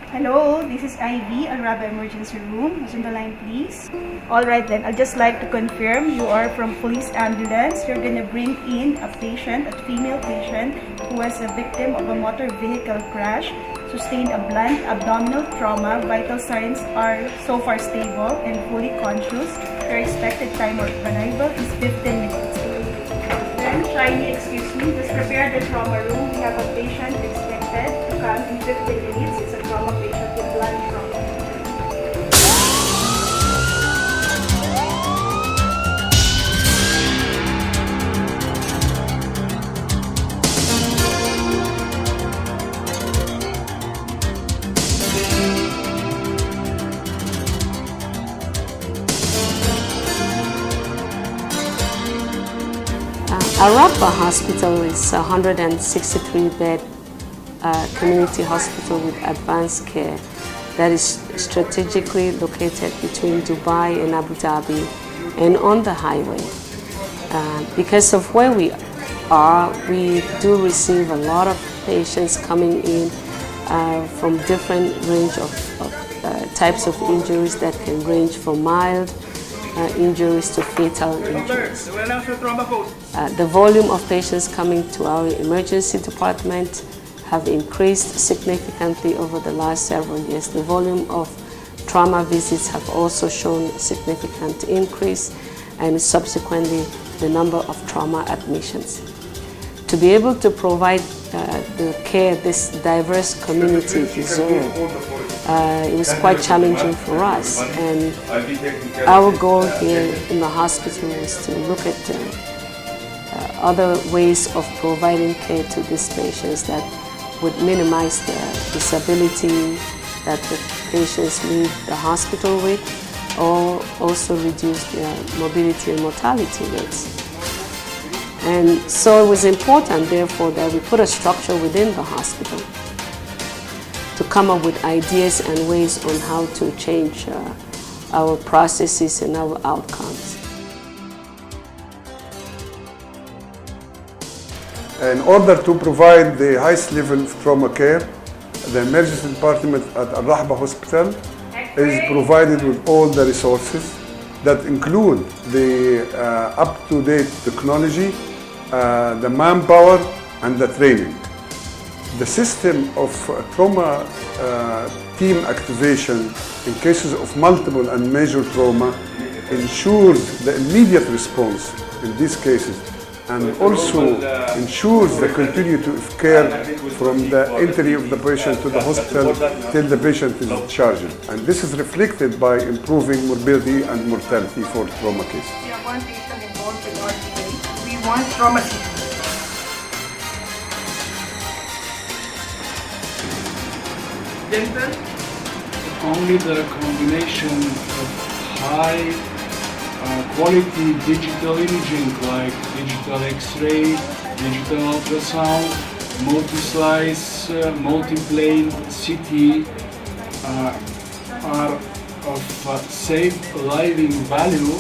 Hello, this is Ivy, Araba Emergency Room. Who's on the line, please? Alright then, I'd just like to confirm you are from police ambulance. You're gonna bring in a patient, a female patient, who was a victim of a motor vehicle crash, sustained a blunt abdominal trauma. Vital signs are so far stable and fully conscious. Your expected time of arrival is 15 minutes. Then, kindly excuse me, just prepare the trauma room. We have a patient expected to come in 15 minutes. It's a trauma patient with blunt trauma. Araba Hospital is a 163-bed community hospital with advanced care that is strategically located between Dubai and Abu Dhabi and on the highway. Because of where we are, we do receive a lot of patients coming in from different range of types of injuries that can range from mild injuries to fatal injuries. The volume of patients coming to our emergency department have increased significantly over the last several years. The volume of trauma visits have also shown significant increase, and subsequently the number of trauma admissions. To be able to provide the care this diverse community deserves, it was quite challenging for us, and our goal here in the hospital was to look at other ways of providing care to these patients that would minimize the disability that the patients leave the hospital with, or also reduce their mobility and mortality rates. And so it was important, therefore, that we put a structure within the hospital to come up with ideas and ways on how to change our processes and our outcomes. In order to provide the highest level of trauma care, the emergency department at Al-Rahba Hospital is provided with all the resources that include the up-to-date technology, the manpower, and the training. The system of trauma team activation in cases of multiple and major trauma ensures the immediate response in these cases, and also ensures the continuity of care from the entry of the patient to the hospital till the patient is discharged. And this is reflected by improving morbidity and mortality for trauma cases. We have one patient involved with RTA. We want trauma team. Dental? Only the combination of high quality digital imaging like digital X-ray, digital ultrasound, multi-slice, multi-plane CT are of safe living value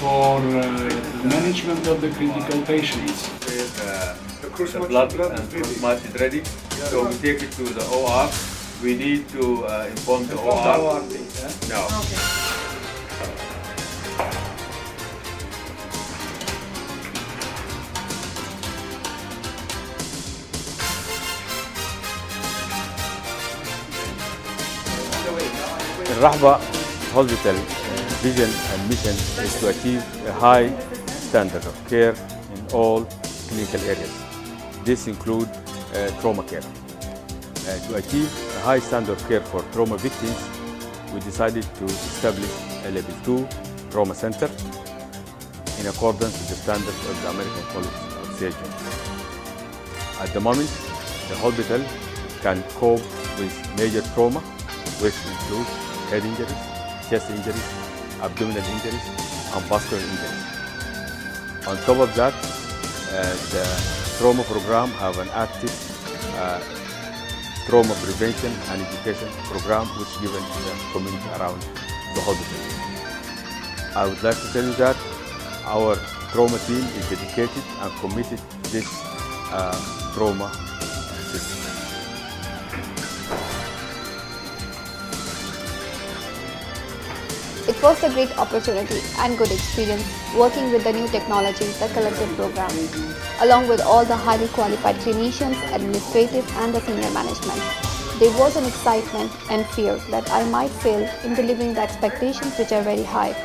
for the management of the critical patients. The blood and mass is ready, so we take it to the OR. We need to inform the OR. No. Okay. Al-Rahba Hospital vision and mission is to achieve a high standard of care in all clinical areas. This includes trauma care. To achieve a high standard of care for trauma victims, we decided to establish a Level 2 Trauma Center in accordance with the standards of the American College of Surgeons. At the moment, the hospital can cope with major trauma, which includes head injuries, chest injuries, abdominal injuries, and vascular injuries. On top of that, the trauma program have an active trauma prevention and education program which is given to the community around the hospital. I would like to tell you that our trauma team is dedicated and committed to this trauma system. It was a great opportunity and good experience working with the new technology, the collective program, along with all the highly qualified clinicians, administrative and the senior management. There was an excitement and fear that I might fail in delivering the expectations which are very high.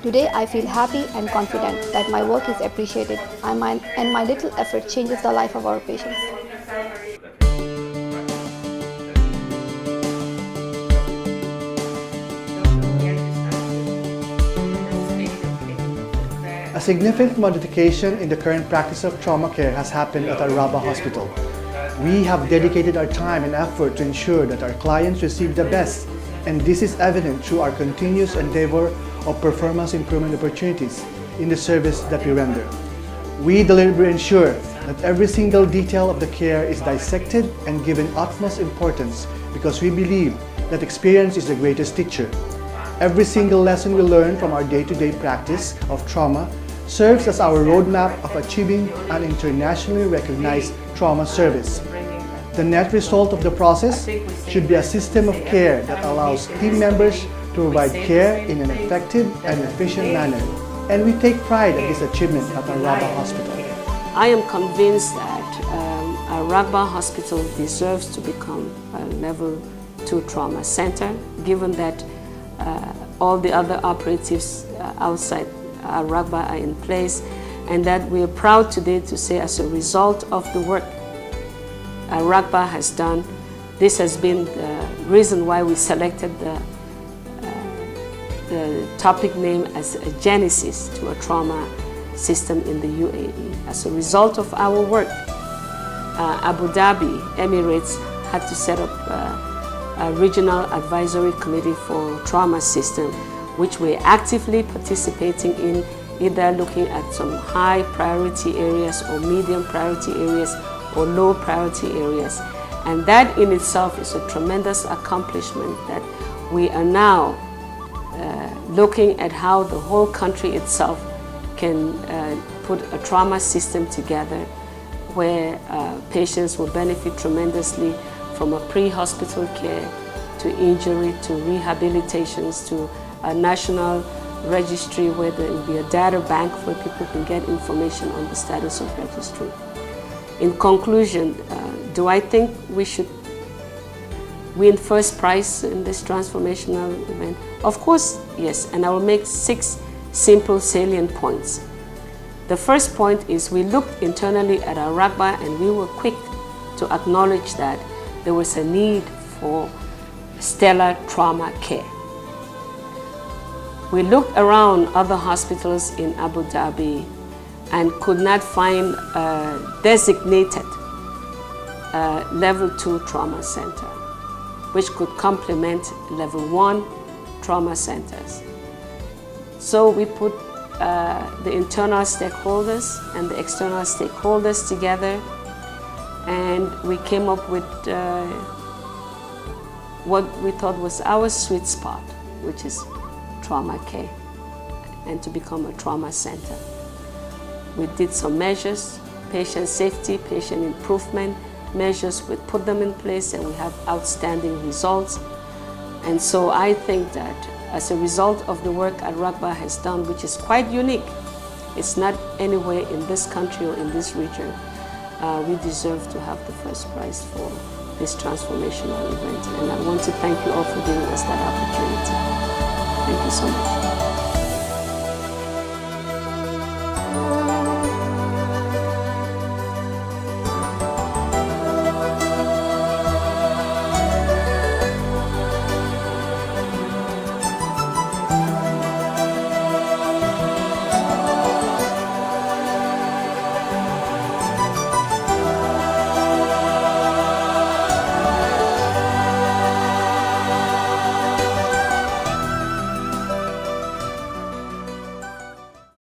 Today I feel happy and confident that my work is appreciated and my little effort changes the life of our patients. A significant modification in the current practice of trauma care has happened at our Rabba Hospital. We have dedicated our time and effort to ensure that our clients receive the best, and this is evident through our continuous endeavor of performance improvement opportunities in the service that we render. We deliberately ensure that every single detail of the care is dissected and given utmost importance because we believe that experience is the greatest teacher. Every single lesson we learn from our day-to-day practice of trauma serves as our roadmap of achieving an internationally recognized trauma service. The net result of the process should be a system of care that allows team members to provide care in an effective and efficient manner, and we take pride in this achievement at our Rabba Hospital. I am convinced that our Rabba Hospital deserves to become a level 2 trauma center, given that all the other operatives outside Rabba are in place, and that we are proud today to say, as a result of the work Rabba has done, this has been the reason why we selected the topic name as a genesis to a trauma system in the UAE. As a result of our work, Abu Dhabi, Emirates, had to set up a regional advisory committee for trauma system, which we're actively participating in, either looking at some high priority areas or medium priority areas or low priority areas. And that in itself is a tremendous accomplishment, that we are now looking at how the whole country itself can put a trauma system together where patients will benefit tremendously from a pre-hospital care to injury to rehabilitations to a national registry where there will be a data bank where people can get information on the status of registry. In conclusion, do I think we should win first prize in this transformational event? Of course, yes, and I will make 6 simple salient points. The first point is we looked internally at our Rabba and we were quick to acknowledge that there was a need for stellar trauma care. We looked around other hospitals in Abu Dhabi and could not find a designated level 2 trauma center, which could complement level 1 trauma centers. So we put the internal stakeholders and the external stakeholders together, and we came up with what we thought was our sweet spot, which is trauma care, and to become a trauma center. We did some measures, patient safety, patient improvement measures. We put them in place and we have outstanding results. And so I think that as a result of the work Rabba has done, which is quite unique, it's not anywhere in this country or in this region, we deserve to have the first prize for this transformational event. And I want to thank you all for giving us that opportunity. Thank you so much.